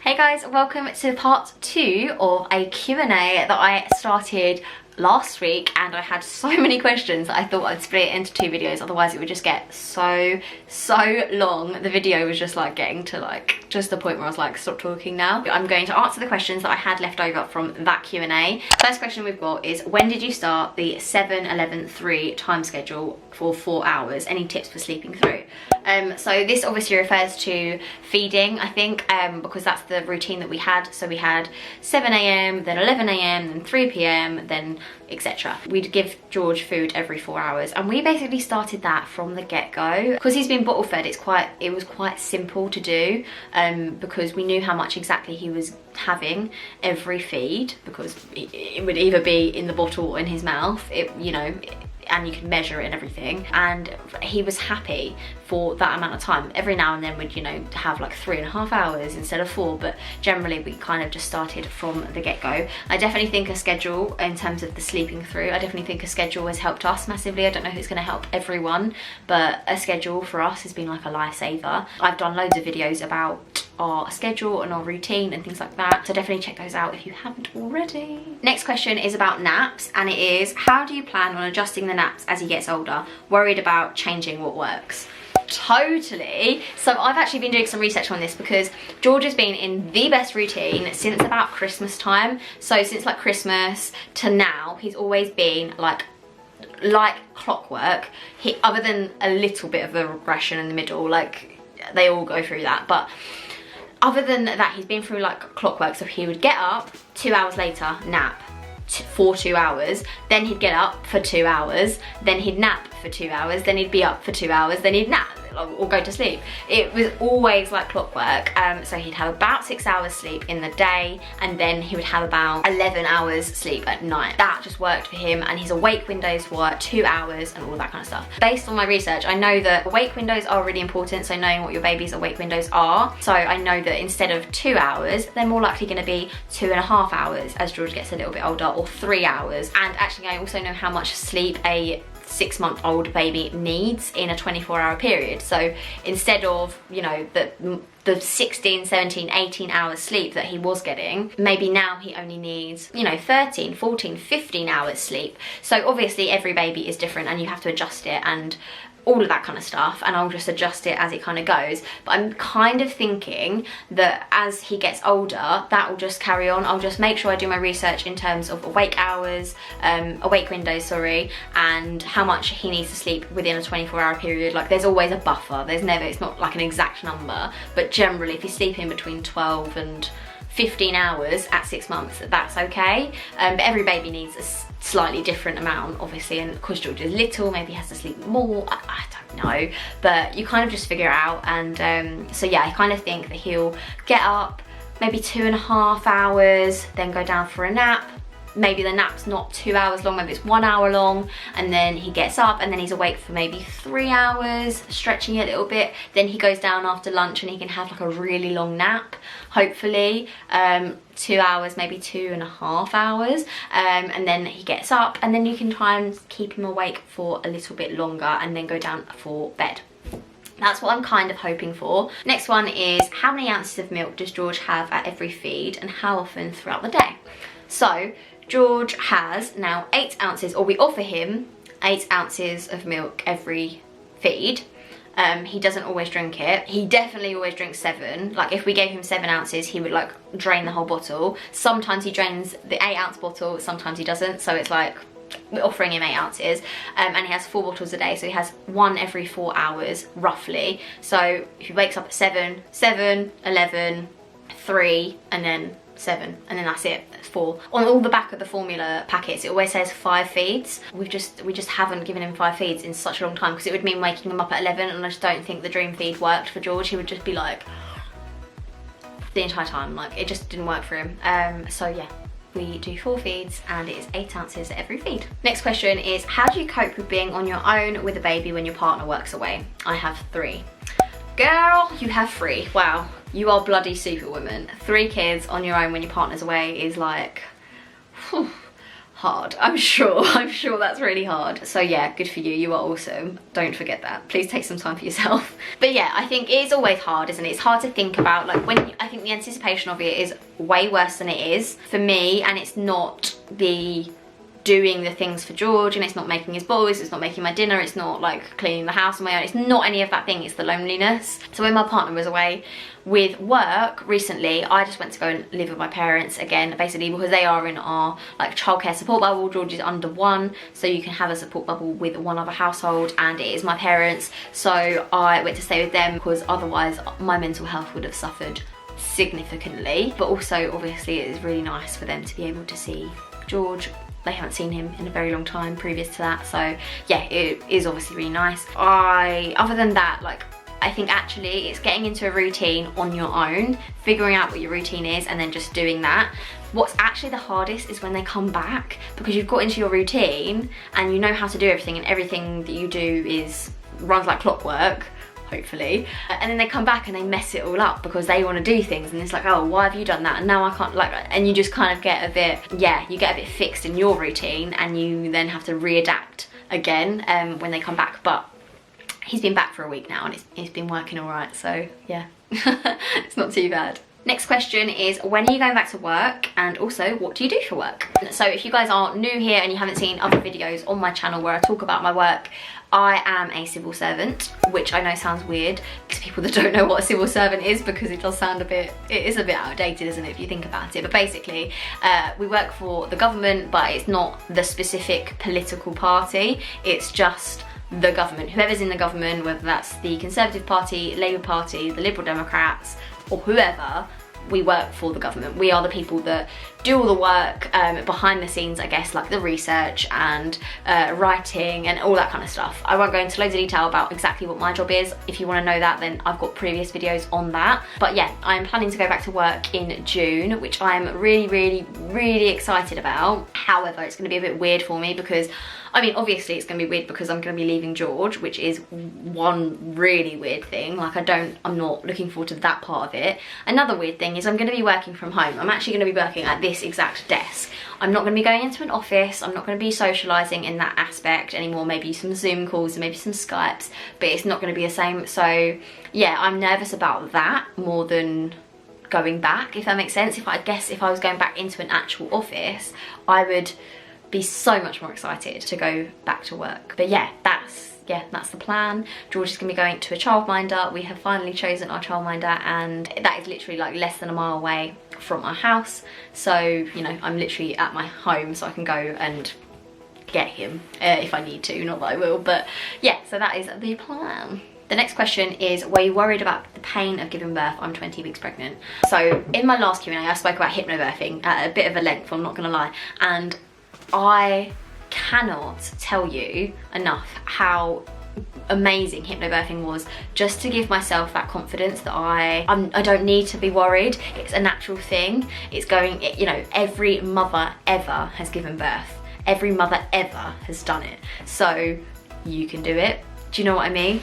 Hey guys, welcome to part 2 of a Q&A that I started last week, and I had so many questions that I thought I'd split it into 2 videos, otherwise it would just get so long. The video was just like getting to just the point where I was like, stop talking now. I'm going to answer the questions that I had left over from that Q&A. First question we've got is, when did you start the 7-11-3 time schedule for 4 hours? Any tips for sleeping through? So this obviously refers to feeding, I think, because that's the routine that we had. So we had 7 AM, then 11 AM, then 3 PM, then etc. We'd give George food every 4 hours, and we basically started that from the get-go. Because he's been bottle fed, it was quite simple to do, because we knew how much exactly he was having every feed, because it would either be in the bottle or in his mouth, and you could measure it and everything, and he was happy for that amount of time. Every now and then we'd have like 3.5 hours instead of 4, but generally we kind of just started from the get-go. I definitely think a schedule, in terms of the sleeping through, I definitely think a schedule has helped us massively. I don't know if it's going to help everyone, but a schedule for us has been like a lifesaver. I've done loads of videos about our schedule and our routine and things like that, so definitely check those out if you haven't already. Next question is about naps, and it is, how do you plan on adjusting the naps as he gets older? Worried about changing what works? Totally. So I've actually been doing some research on this, because George has been in the best routine since about Christmas time. So since like Christmas to now, he's always been like clockwork. Other than a little bit of a regression in the middle, like they all go through that, but other than that, he's been through like clockwork. So he would get up, 2 hours later, nap for 2 hours, then he'd get up for 2 hours, then he'd nap for 2 hours, then he'd be up for 2 hours, then he'd nap or go to sleep. It was always like clockwork. So he'd have about 6 hours sleep in the day, and then he would have about 11 hours sleep at night. That just worked for him, and his awake windows were 2 hours and all that kind of stuff. Based on my research, I know that awake windows are really important, so knowing what your baby's awake windows are. So I know that instead of 2 hours, they're more likely going to be 2.5 hours as George gets a little bit older, or 3 hours. And actually I also know how much sleep a 6-month-old baby needs in a 24-hour period. So instead of, the 16, 17, 18 hours sleep that he was getting, maybe now he only needs, 13, 14, 15 hours sleep. So obviously every baby is different, and you have to adjust it and all of that kind of stuff, and I'll just adjust it as it kind of goes. But I'm kind of thinking that as he gets older, that will just carry on. I'll just make sure I do my research in terms of awake windows, sorry, and how much he needs to sleep within a 24-hour period. Like, there's always a buffer. It's not like an exact number, but generally if he's sleeping between 12 and 15 hours at 6 months, that's okay. But every baby needs a slightly different amount, obviously, and because George is little, maybe he has to sleep more. I don't know, but you kind of just figure it out. And so yeah, I kind of think that he'll get up maybe 2.5 hours, then go down for a nap. Maybe the nap's not 2 hours long, maybe it's 1 hour long, and then he gets up and then he's awake for maybe 3 hours, stretching it a little bit. Then he goes down after lunch and he can have like a really long nap, hopefully 2 hours, maybe 2.5 hours, and then he gets up, and then you can try and keep him awake for a little bit longer and then go down for bed. That's what I'm kind of hoping for. Next one is, how many ounces of milk does George have at every feed, and how often throughout the day? So George has now 8 ounces, or we offer him 8 ounces of milk every feed. He doesn't always drink it. He definitely always drinks 7. Like, if we gave him 7 ounces, he would like drain the whole bottle. Sometimes he drains the 8-ounce bottle, sometimes he doesn't. So it's like, we're offering him 8 ounces, and he has 4 bottles a day, so he has 1 every 4 hours roughly. So if he wakes up at 7, 11, 3, and then 7, and then that's it. That's 4. On all the back of the formula packets, it always says 5 feeds. We just haven't given him 5 feeds in such a long time, because it would mean waking him up at 11, and I just don't think the dream feed worked for George. He would just be like the entire time, like it just didn't work for him. So yeah, we do 4 feeds, and it is 8 ounces at every feed. Next question is, how do you cope with being on your own with a baby when your partner works away? I have 3. Girl, you have 3. Wow, you are bloody superwoman. 3 kids on your own when your partner's away is like, whew, hard. I'm sure that's really hard. So yeah, good for you, you are awesome. Don't forget that. Please take some time for yourself. But yeah, I think it is always hard, isn't it? It's hard to think about, like, I think the anticipation of it is way worse than it is for me, and it's not the doing the things for George, and it's not making his boys, it's not making my dinner, it's not like cleaning the house on my own, it's not any of that thing, it's the loneliness. So when my partner was away with work recently, I just went to go and live with my parents again, basically because they are in our like childcare support bubble. George is under 1, so you can have a support bubble with one other household, and it is my parents, so I went to stay with them because otherwise my mental health would have suffered significantly. But also obviously it is really nice for them to be able to see George. They haven't seen him in a very long time previous to that, so yeah, it is obviously really nice. Other than that, like, I think actually it's getting into a routine on your own, figuring out what your routine is and then just doing that. What's actually the hardest is when they come back, because you've got into your routine and you know how to do everything, and everything that you do runs like clockwork, hopefully, and then they come back and they mess it all up because they want to do things, and it's like, oh, why have you done that, and now I can't, like, and you just kind of get a bit, yeah, you get a bit fixed in your routine, and you then have to readapt again when they come back. But he's been back for a week now, and it's been working all right, so yeah. It's not too bad. Next question is, when are you going back to work, and also what do you do for work? So if you guys are new here and you haven't seen other videos on my channel where I talk about my work, I am a civil servant, which I know sounds weird to people that don't know what a civil servant is, because it does sound it is a bit outdated, isn't it, if you think about it. But basically, we work for the government, but it's not the specific political party, it's just the government. Whoever's in the government, whether that's the Conservative Party, Labour Party, the Liberal Democrats, or whoever, we work for the government. We are the people that do all the work behind the scenes, I guess, like the research and writing and all that kind of stuff. I won't go into loads of detail about exactly what my job is. If you want to know that, then I've got previous videos on that. But yeah, I'm planning to go back to work in June, which I'm really excited about. However, it's going to be a bit weird for me because, I mean, obviously it's going to be weird because I'm going to be leaving George, which is one really weird thing. Like, I'm not looking forward to that part of it. Another weird thing is I'm going to be working from home. I'm actually going to be working at this exact desk. I'm not going to be going into an office. I'm not going to be socialising in that aspect anymore. Maybe some Zoom calls and maybe some Skypes, but it's not going to be the same. So yeah, I'm nervous about that more than going back, if that makes sense. I guess if I was going back into an actual office, I would be so much more excited to go back to work. But yeah, that's the plan. George is going to be going to a childminder. We have finally chosen our childminder, and that is literally like less than a mile away from our house. So, you know, I'm literally at my home, so I can go and get him if I need to. Not that I will, but yeah, so that is the plan. The next question is, were you worried about the pain of giving birth? I'm 20 weeks pregnant. So in my last Q&A, I spoke about hypnobirthing at a bit of a length, I'm not going to lie, and I cannot tell you enough how amazing hypnobirthing was, just to give myself that confidence that I don't need to be worried. It's a natural thing. It's going, you know, every mother ever has given birth. Every mother ever has done it. So you can do it. Do you know what I mean?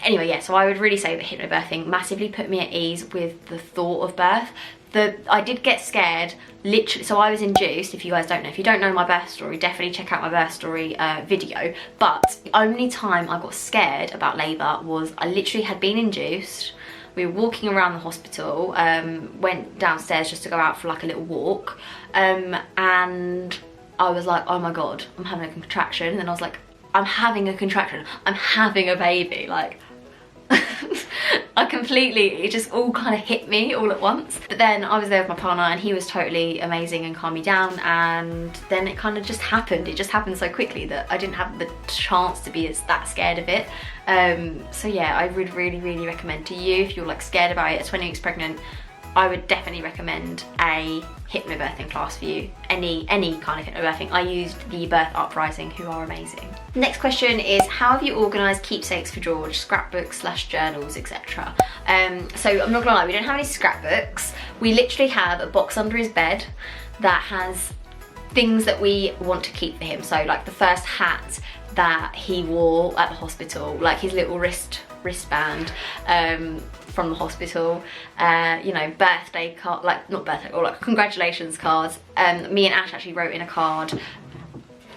Anyway, yeah, so I would really say that hypnobirthing massively put me at ease with the thought of birth. I did get scared, literally, so I was induced. If you guys don't know, if you don't know my birth story, definitely check out my birth story video. But the only time I got scared about labour was I literally had been induced. We were walking around the hospital, went downstairs just to go out for like a little walk, and I was like, oh my God, I'm having a contraction. And then I was like, I'm having a contraction, I'm having a baby, like, it just all kind of hit me all at once. But then I was there with my partner and he was totally amazing and calmed me down, and then it kind of just happened. It just happened so quickly that I didn't have the chance to be that scared of it. So yeah, I would really recommend to you, if you're like scared about it at 20 weeks pregnant, I would definitely recommend a hypnobirthing class for you. Any kind of hypnobirthing. I used the Birth Uprising, who are amazing. Next question is, how have you organised keepsakes for George? Scrapbooks / journals, etc. So I'm not gonna lie, we don't have any scrapbooks. We literally have a box under his bed that has things that we want to keep for him. So like the first hat that he wore at the hospital, like his little wrist wristband from the hospital, you know, birthday card, like not birthday, or like congratulations cards. Me and Ash actually wrote in a card.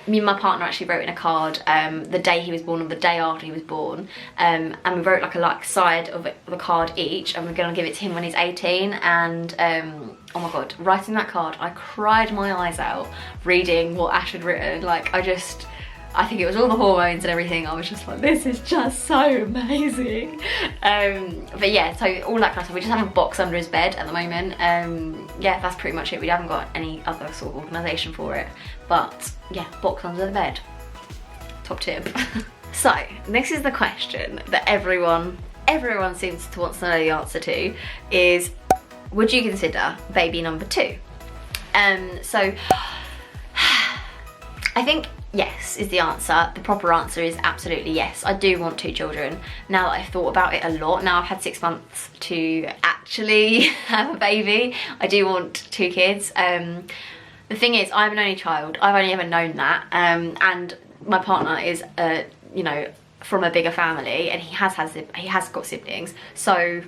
Me and my partner actually wrote in a card the day he was born or the day after he was born, and we wrote like a side of the card each, and we're gonna give it to him when he's 18. And oh my god, writing that card, I cried my eyes out reading what Ash had written. Like I think it was all the hormones and everything. I was just like, this is just so amazing. But yeah, so all that kind of stuff. We just have a box under his bed at the moment. Yeah, that's pretty much it. We haven't got any other sort of organisation for it. But yeah, box under the bed. Top tip. So this is the question that everyone seems to want to know the answer to, is would you consider baby number 2? So I think yes is the answer. The proper answer is absolutely yes. I do want 2 children. Now that I've thought about it a lot, now I've had 6 months to actually have a baby, I do want 2 kids. The thing is, I'm an only child. I've only ever known that, and my partner is, you know, from a bigger family, and he has got siblings. So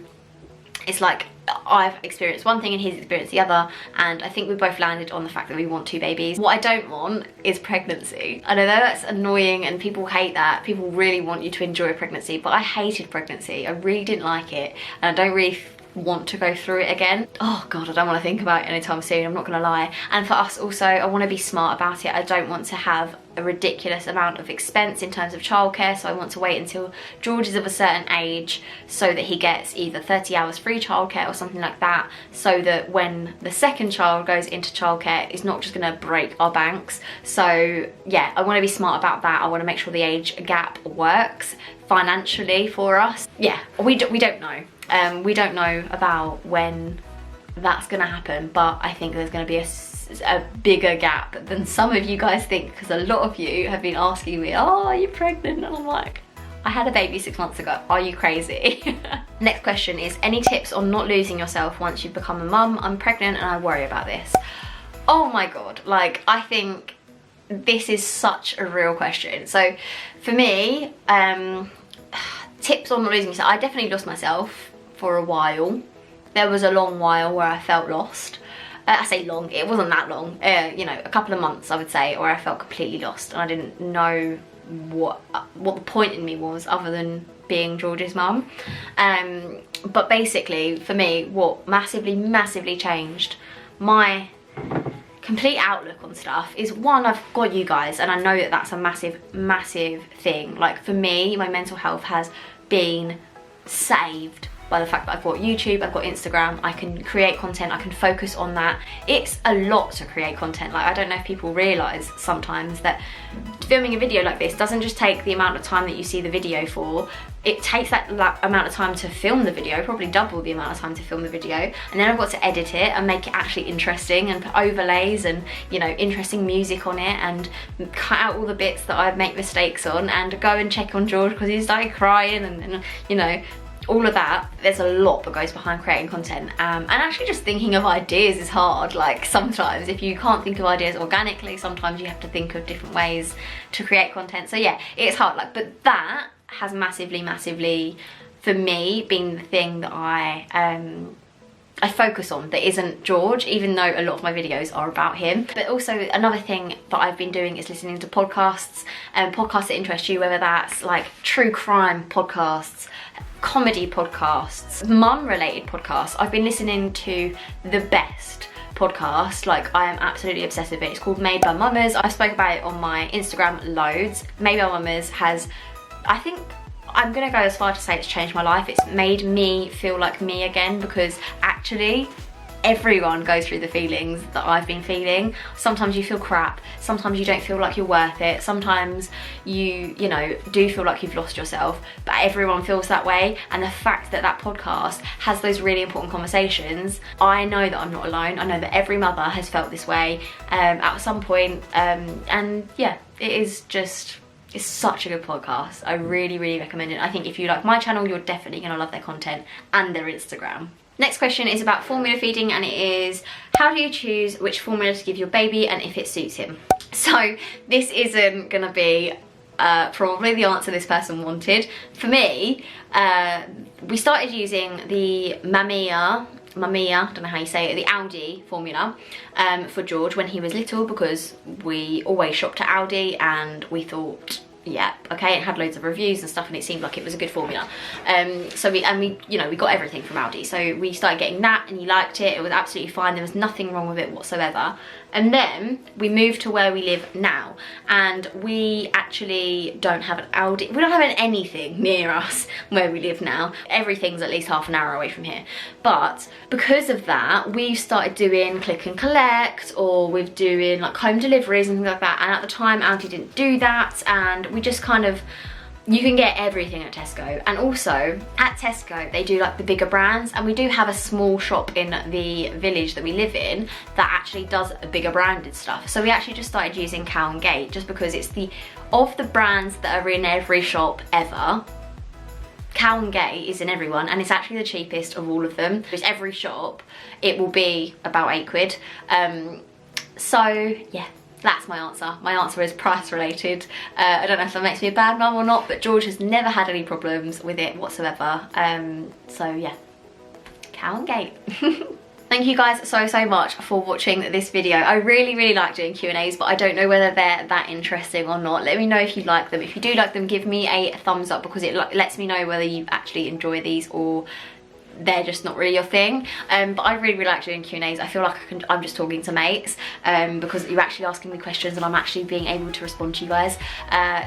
it's like I've experienced one thing and he's experienced the other, and I think we both landed on the fact that we want 2 babies. What I don't want is pregnancy. I know that's annoying and people hate that. People really want you to enjoy pregnancy, but I hated pregnancy. I really didn't like it, and I don't really want to go through it again. Oh god, I don't want to think about it anytime soon, I'm not gonna lie. And for us also, I want to be smart about it. I don't want to have a ridiculous amount of expense in terms of childcare, so I want to wait until George is of a certain age so that he gets either 30 hours free childcare or something like that, so that when the second child goes into childcare, it's not just gonna break our banks. So yeah, I want to be smart about that. I want to make sure the age gap works financially for us. Yeah, we don't know. We don't know about when that's gonna happen, but I think there's gonna be a bigger gap than some of you guys think, because a lot of you have been asking me, oh, are you pregnant? And I'm like, I had a baby 6 months ago, are you crazy? Next question is, any tips on not losing yourself once you've become a mum? I'm pregnant and I worry about this. Oh my god, like, I think this is such a real question. So for me, tips on not losing yourself, I definitely lost myself for a while. There was a long while where I felt lost. I say long, it wasn't that long, you know, a couple of months I would say, where I felt completely lost and I didn't know what the point in me was other than being George's mum. But basically for me, what massively changed my complete outlook on stuff is, one, I've got you guys, and I know that that's a massive thing. Like for me, my mental health has been saved by the fact that I've got YouTube, I've got Instagram, I can create content, I can focus on that. It's a lot to create content. Like, I don't know if people realise sometimes that filming a video like this doesn't just take the amount of time that you see the video for. It takes that amount of time to film the video, probably double the amount of time to film the video, and then I've got to edit it and make it actually interesting and put overlays and, you know, interesting music on it, and cut out all the bits that I make mistakes on, and go and check on George because he started crying, and you know, all of that. There's a lot that goes behind creating content, and actually just thinking of ideas is hard. Like, sometimes if you can't think of ideas organically, sometimes you have to think of different ways to create content. So yeah, it's hard. Like, but that has massively for me been the thing that I focus on, that isn't George, even though a lot of my videos are about him. But also another thing that I've been doing is listening to podcasts, podcasts that interest you, whether that's like true crime podcasts, comedy podcasts, mum related podcasts. I've been listening to the best podcast, like I am absolutely obsessed with it. It's called Made by Mummers. I spoke about it on my Instagram loads. Made by Mummers has, I think, I'm gonna go as far to say it's changed my life. It's made me feel like me again, because actually everyone goes through the feelings that I've been feeling. Sometimes you feel crap, sometimes you don't feel like you're worth it, sometimes you know, do feel like you've lost yourself, but everyone feels that way. And the fact that that podcast has those really important conversations, I know that I'm not alone. I know that every mother has felt this way at some point, and yeah, it is just, it's such a good podcast. I really recommend it. I think if you like my channel, you're definitely gonna love their content and their Instagram. Next question is about formula feeding, and it is, how do you choose which formula to give your baby and if it suits him? So this isn't gonna be probably the answer this person wanted. For me, we started using the Mamiya, I don't know how you say it, the Aldi formula for George when he was little, because we always shopped at Aldi and we thought, yeah, okay, it had loads of reviews and stuff and it seemed like it was a good formula. So we you know, we got everything from Aldi, so we started getting that and he liked it. It was absolutely fine, there was nothing wrong with it whatsoever. And then we moved to where we live now, and we actually don't have an Aldi. We don't have anything near us where we live now. Everything's at least half an hour away from here. But because of that, we've started doing click and collect, or we're doing like home deliveries and things like that. And at the time, Aldi didn't do that, and we just kind of, you can get everything at Tesco. And also at Tesco they do like the bigger brands, and we do have a small shop in the village that we live in that actually does a bigger branded stuff. So we actually just started using Cow and Gate, just because it's of the brands that are in every shop ever, Cow and Gate is in everyone, and it's actually the cheapest of all of them. Just every shop it will be about £8. So yeah, that's my answer. My answer is price related. I don't know if that makes me a bad mum or not, but George has never had any problems with it whatsoever. So yeah, Cow and Gate. Thank you guys so much for watching this video. I really like doing Q&As, but I don't know whether they're that interesting or not. Let me know if you like them. If you do like them, give me a thumbs up, because it lets me know whether you actually enjoy these or they're just not really your thing. But I really like doing Q&As. I feel like I'm just talking to mates, because you're actually asking me questions and I'm actually being able to respond to you guys.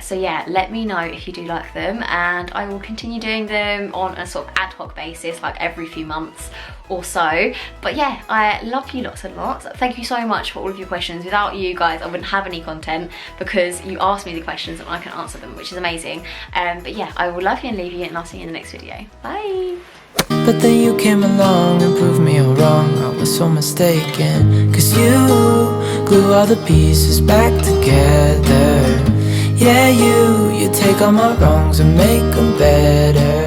So yeah, let me know if you do like them, and I will continue doing them on a sort of ad hoc basis, like every few months or so. But yeah, I love you lots and lots. Thank you so much for all of your questions. Without you guys I wouldn't have any content, because you ask me the questions and I can answer them, which is amazing. But yeah, I will love you and leave you, and I'll see you in the next video. Bye. But then you came along and proved me all wrong. I was so mistaken, 'cause you glue all the pieces back together. Yeah, you take all my wrongs and make them better.